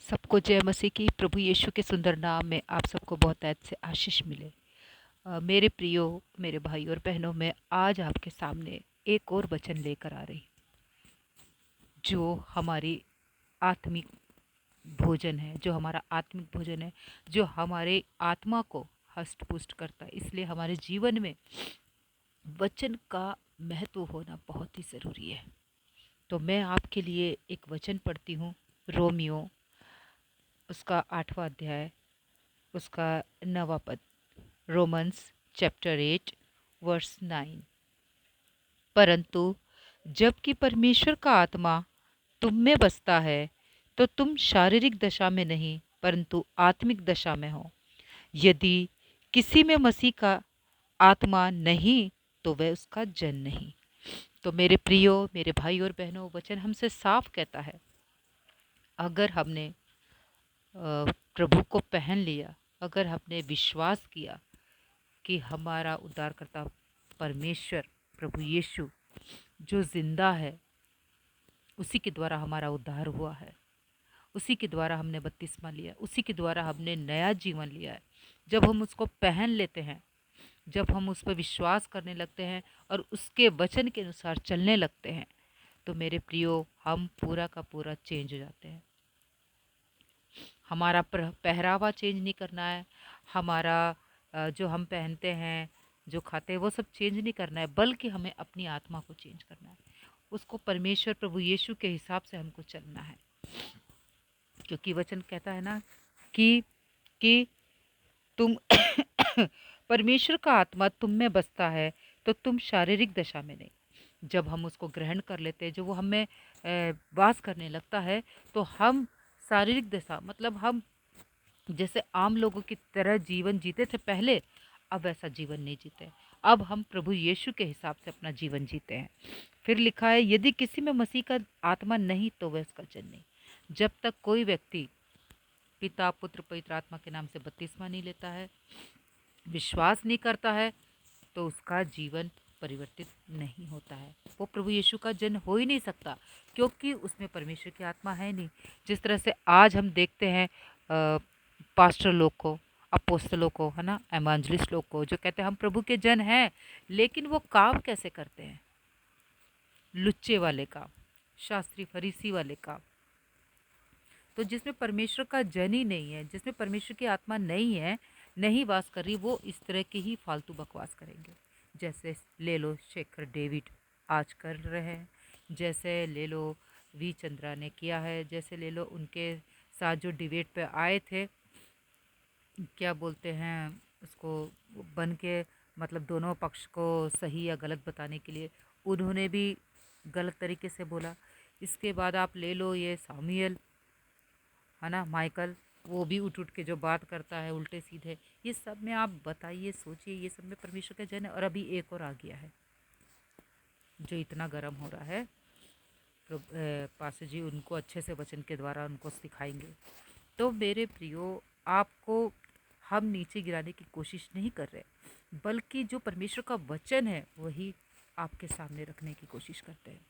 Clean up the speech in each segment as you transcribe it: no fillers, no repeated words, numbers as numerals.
सबको जय मसीह की। प्रभु यीशु के सुंदर नाम में आप सबको बहुत ऐद से आशीष मिले। मेरे प्रियो, मेरे भाई और बहनों, मैं आज आपके सामने एक और वचन लेकर आ रही, जो हमारी आत्मिक भोजन है, जो हमारा आत्मिक भोजन है, जो हमारे आत्मा को हष्ट पुष्ट करता है। इसलिए हमारे जीवन में वचन का महत्व होना बहुत ही ज़रूरी है। तो मैं आपके लिए एक वचन पढ़ती हूँ, रोमियो उसका 8वां अध्याय, उसका 9वां पद। Romans chapter 8 verse 9। परंतु जबकि परमेश्वर का आत्मा तुम में बसता है, तो तुम शारीरिक दशा में नहीं परंतु आत्मिक दशा में हो। यदि किसी में मसीह का आत्मा नहीं, तो वह उसका जन नहीं। तो मेरे प्रियो, मेरे भाई और बहनों, वचन हमसे साफ कहता है, अगर हमने प्रभु को पहन लिया, अगर हमने विश्वास किया कि हमारा उद्धारकर्ता परमेश्वर प्रभु यीशु जो जिंदा है, उसी के द्वारा हमारा उद्धार हुआ है, उसी के द्वारा हमने बपतिस्मा लिया, उसी के द्वारा हमने नया जीवन लिया है। जब हम उसको पहन लेते हैं, जब हम उस पर विश्वास करने लगते हैं और उसके वचन के अनुसार चलने लगते हैं, तो मेरे प्रियो, हम पूरा का पूरा चेंज हो जाते हैं। हमारा पहरावा चेंज नहीं करना है, हमारा जो हम पहनते हैं, जो खाते हैं, वो सब चेंज नहीं करना है, बल्कि हमें अपनी आत्मा को चेंज करना है। उसको परमेश्वर प्रभु यीशु के हिसाब से हमको चलना है। क्योंकि वचन कहता है ना कि तुम परमेश्वर का आत्मा तुम में बसता है, तो तुम शारीरिक दशा में नहीं। जब हम उसको ग्रहण कर लेते हैं, जो वो हमें वास करने लगता है, तो हम शारीरिक दशा मतलब हम जैसे आम लोगों की तरह जीवन जीते थे पहले, अब वैसा जीवन नहीं जीते। अब हम प्रभु यीशु के हिसाब से अपना जीवन जीते हैं। फिर लिखा है, यदि किसी में मसीह का आत्मा नहीं, तो वह उसका जन नहीं। जब तक कोई व्यक्ति पिता पुत्र पवित्र आत्मा के नाम से बपतिस्मा नहीं लेता है, विश्वास नहीं करता है, तो उसका जीवन परिवर्तित नहीं होता है। वो प्रभु यीशु का जन हो ही नहीं सकता, क्योंकि उसमें परमेश्वर की आत्मा है नहीं। जिस तरह से आज हम देखते हैं पास्टर लोग को, अपोस्तलों को, है ना, एवांजलिस्ट लोग को, जो कहते हैं हम प्रभु के जन हैं, लेकिन वो काम कैसे करते हैं? लुच्चे वाले काम, शास्त्री फरीसी वाले काम। तो जिसमें परमेश्वर का जन ही नहीं है, जिसमें परमेश्वर की आत्मा नहीं है, नहीं वास कर रही, वो इस तरह की ही फालतू बकवास करेंगे। जैसे ले लो शेखर डेविड आज कर रहे हैं, जैसे ले लो वी चंद्रा ने किया है, जैसे ले लो उनके साथ जो डिबेट पे आए थे, क्या बोलते हैं उसको, बन के मतलब दोनों पक्ष को सही या गलत बताने के लिए उन्होंने भी गलत तरीके से बोला। इसके बाद आप ले लो ये सामुएल, है ना, माइकल, वो भी उठ उठ के जो बात करता है उल्टे सीधे। ये सब में आप बताइए, सोचिए, ये सब में परमेश्वर का जन है। और अभी एक और आ गया है जो इतना गर्म हो रहा है। तो पास्टर जी उनको अच्छे से वचन के द्वारा उनको सिखाएंगे। तो मेरे प्रियो, आपको हम नीचे गिराने की कोशिश नहीं कर रहे, बल्कि जो परमेश्वर का वचन है वही आपके सामने रखने की कोशिश करते हैं।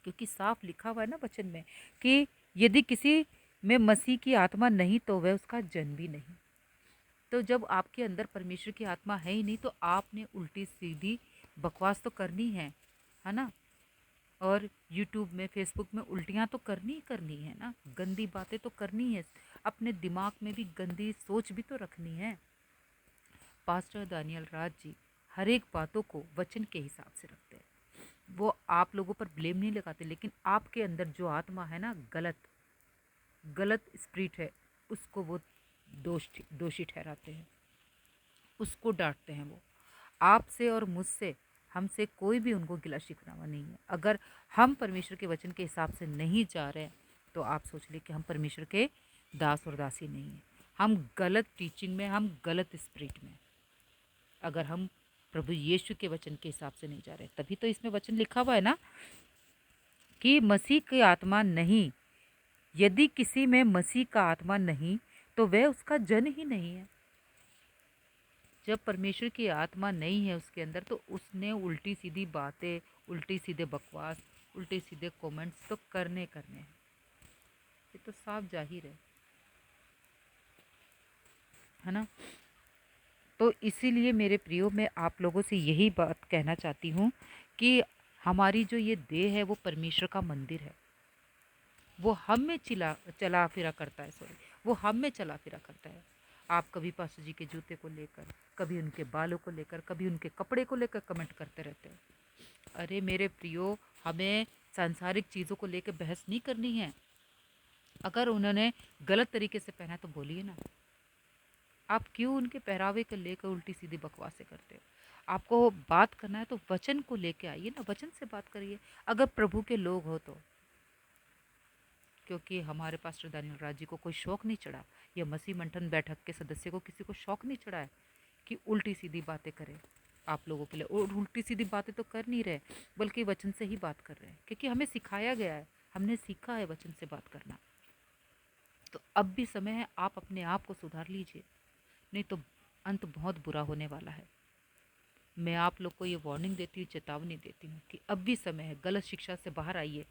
क्योंकि साफ लिखा हुआ है ना वचन में कि यदि किसी में मसीह की आत्मा नहीं, तो वह उसका जन भी नहीं। तो जब आपके अंदर परमेश्वर की आत्मा है ही नहीं, तो आपने उल्टी सीधी बकवास तो करनी है ना। और यूट्यूब में, फेसबुक में उल्टियाँ तो करनी ही करनी है ना, गंदी बातें तो करनी है, अपने दिमाग में भी गंदी सोच भी तो रखनी है। पास्टर दानियल राज जी हर एक बातों को वचन के हिसाब से रखते हैं। वो आप लोगों पर ब्लेम नहीं लगाते, लेकिन आपके अंदर जो आत्मा है ना, गलत गलत स्पिरिट है, उसको वो दोषी ठहराते हैं, उसको डांटते हैं। वो आपसे और मुझसे, हमसे कोई भी उनको गिला शिकवा नहीं है। अगर हम परमेश्वर के वचन के हिसाब से नहीं जा रहे, तो आप सोच लिए कि हम परमेश्वर के दास और दासी नहीं हैं। हम गलत टीचिंग में, हम गलत स्पिरिट में, अगर हम प्रभु यीशु के वचन के हिसाब से नहीं जा रहे। तभी तो इसमें वचन लिखा हुआ है ना कि मसीह की आत्मा नहीं, यदि किसी में मसीह का आत्मा नहीं, तो वह उसका जन ही नहीं है। जब परमेश्वर की आत्मा नहीं है उसके अंदर, तो उसने उल्टी सीधी बातें, उल्टी सीधे बकवास, उल्टे सीधे कमेंट्स तो करने हैं। ये तो साफ जाहिर है ना। तो इसीलिए मेरे प्रियो, मैं आप लोगों से यही बात कहना चाहती हूँ कि हमारी जो ये देह है वो परमेश्वर का मंदिर है। वो हम में चला फिरा करता है, सॉरी, वो हम में चला फिरा करता है। आप कभी पास्टर जी के जूते को लेकर, कभी उनके बालों को लेकर, कभी उनके कपड़े को लेकर कमेंट करते रहते हैं। अरे मेरे प्रियो, हमें सांसारिक चीज़ों को लेकर बहस नहीं करनी है। अगर उन्होंने गलत तरीके से पहना तो बोलिए ना। आप क्यों उनके पहरावे को लेकर उल्टी सीधी बकवासें करते हो? आपको बात करना है तो वचन को लेके आइए ना, वचन से बात करिए, अगर प्रभु के लोग हो तो। क्योंकि हमारे पास्टर दानियल राज जी को कोई शौक नहीं चढ़ा, या मसीह मंथन बैठक के सदस्य को किसी को शौक नहीं चढ़ा है कि उल्टी सीधी बातें करें आप लोगों के लिए। और उल्टी सीधी बातें तो कर नहीं रहे, बल्कि वचन से ही बात कर रहे हैं, क्योंकि हमें सिखाया गया है, हमने सीखा है वचन से बात करना। तो अब भी समय है, आप अपने आप को सुधार लीजिए, नहीं तो अंत बहुत बुरा होने वाला है। मैं आप लोग को ये वार्निंग देती हूँ, चेतावनी देती हूँ कि अब भी समय है, गलत शिक्षा से बाहर आइए।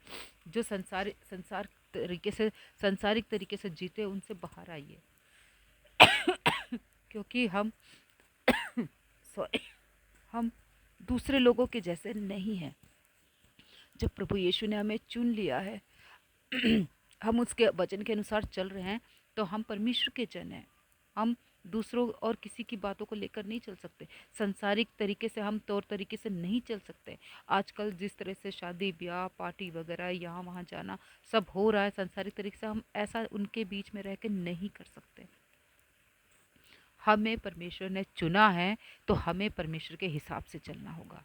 जो संसारिक तरीके से जीते, उनसे बाहर आइए। क्योंकि हम सॉरी, हम दूसरे लोगों के जैसे नहीं हैं। जब प्रभु यीशु ने हमें चुन लिया है, हम उसके वचन के अनुसार चल रहे हैं, तो हम परमेश्वर के जन हैं। हम दूसरों और किसी की बातों को लेकर नहीं चल सकते। संसारिक तरीके से हम तौर तरीके से नहीं चल सकते। आजकल जिस तरह से शादी ब्याह पार्टी वगैरह यहाँ वहाँ जाना सब हो रहा है संसारिक तरीके से, हम ऐसा उनके बीच में रह के नहीं कर सकते। हमें परमेश्वर ने चुना है, तो हमें परमेश्वर के हिसाब से चलना होगा।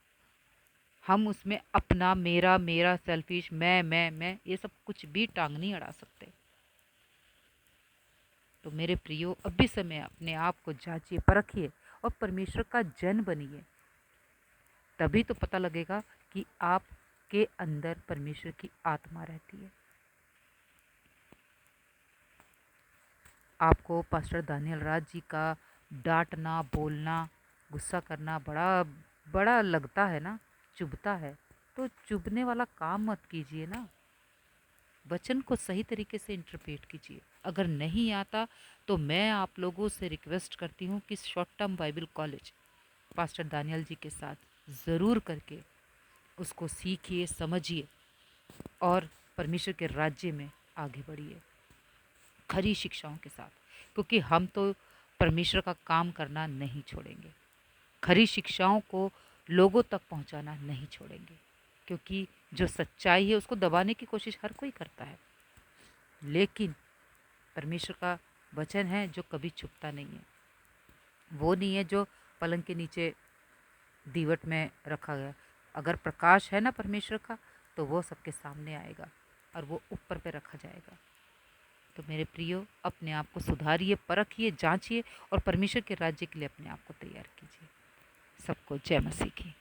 हम उसमें अपना, मेरा मेरा, सेल्फिश, मैं ये सब कुछ भी टांग नहीं अड़ा सकते। तो मेरे प्रियो, अब भी समय, अपने आप को जांचिए, परखिए और परमेश्वर का जन बनिए। तभी तो पता लगेगा कि आपके अंदर परमेश्वर की आत्मा रहती है। आपको पास्टर दानियल राज जी का डांटना, बोलना, गुस्सा करना बड़ा बड़ा लगता है ना, चुभता है, तो चुभने वाला काम मत कीजिए ना। वचन को सही तरीके से इंटरप्रेट कीजिए। अगर नहीं आता तो मैं आप लोगों से रिक्वेस्ट करती हूँ कि short term Bible college pastor Daniel ji के साथ ज़रूर करके उसको सीखिए, समझिए और परमेश्वर के राज्य में आगे बढ़िए खरी शिक्षाओं के साथ। क्योंकि हम तो परमेश्वर का काम करना नहीं छोड़ेंगे, खरी शिक्षाओं को लोगों तक पहुंचाना नहीं छोड़ेंगे। क्योंकि जो सच्चाई है उसको दबाने की कोशिश हर कोई करता है, लेकिन परमेश्वर का वचन है जो कभी छुपता नहीं है। वो नहीं है जो पलंग के नीचे दीवट में रखा गया। अगर प्रकाश है ना परमेश्वर का, तो वो सबके सामने आएगा और वो ऊपर पे रखा जाएगा। तो मेरे प्रियो, अपने आप को सुधारिए, परखिए, जांचिए और परमेश्वर के राज्य के लिए अपने आप को तैयार कीजिए। सबको जय मसीह की।